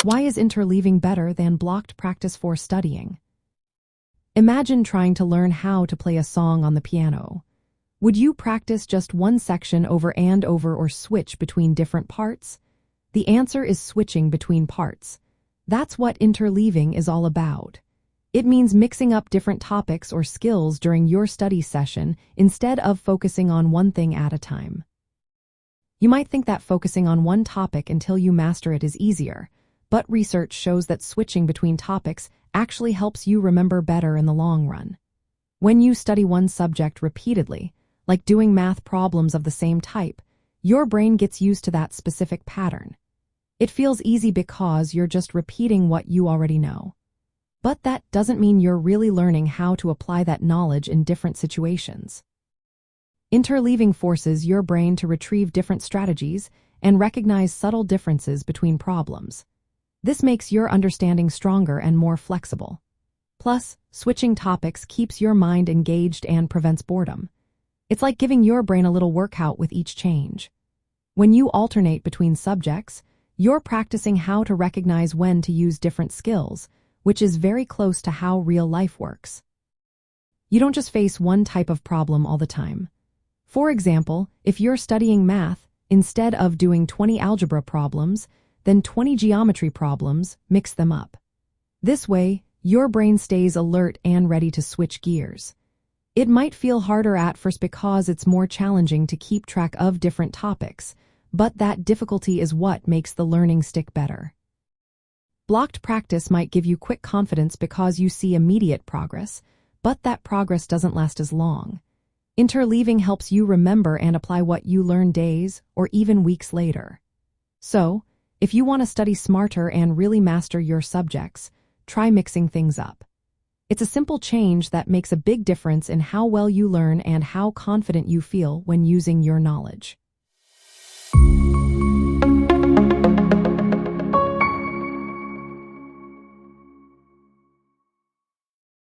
Why is interleaving better than blocked practice for studying? Imagine trying to learn how to play a song on the piano. Would you practice just one section over and over or switch between different parts? The answer is switching between parts. That's what interleaving is all about. It means mixing up different topics or skills during your study session instead of focusing on one thing at a time. You might think that focusing on one topic until you master it is easier, but research shows that switching between topics actually helps you remember better in the long run. When you study one subject repeatedly, like doing math problems of the same type, your brain gets used to that specific pattern. It feels easy because you're just repeating what you already know. But that doesn't mean you're really learning how to apply that knowledge in different situations. Interleaving forces your brain to retrieve different strategies and recognize subtle differences between problems. This makes your understanding stronger and more flexible. Plus, switching topics keeps your mind engaged and prevents boredom. It's like giving your brain a little workout with each change. When you alternate between subjects, you're practicing how to recognize when to use different skills, which is very close to how real life works. You don't just face one type of problem all the time. For example, if you're studying math, instead of doing 20 algebra problems, then 20 geometry problems, mix them up. This way, your brain stays alert and ready to switch gears. It might feel harder at first because it's more challenging to keep track of different topics, but that difficulty is what makes the learning stick better. Blocked practice might give you quick confidence because you see immediate progress, but that progress doesn't last as long. Interleaving helps you remember and apply what you learn days or even weeks later. So, if you want to study smarter and really master your subjects, try mixing things up. It's a simple change that makes a big difference in how well you learn and how confident you feel when using your knowledge.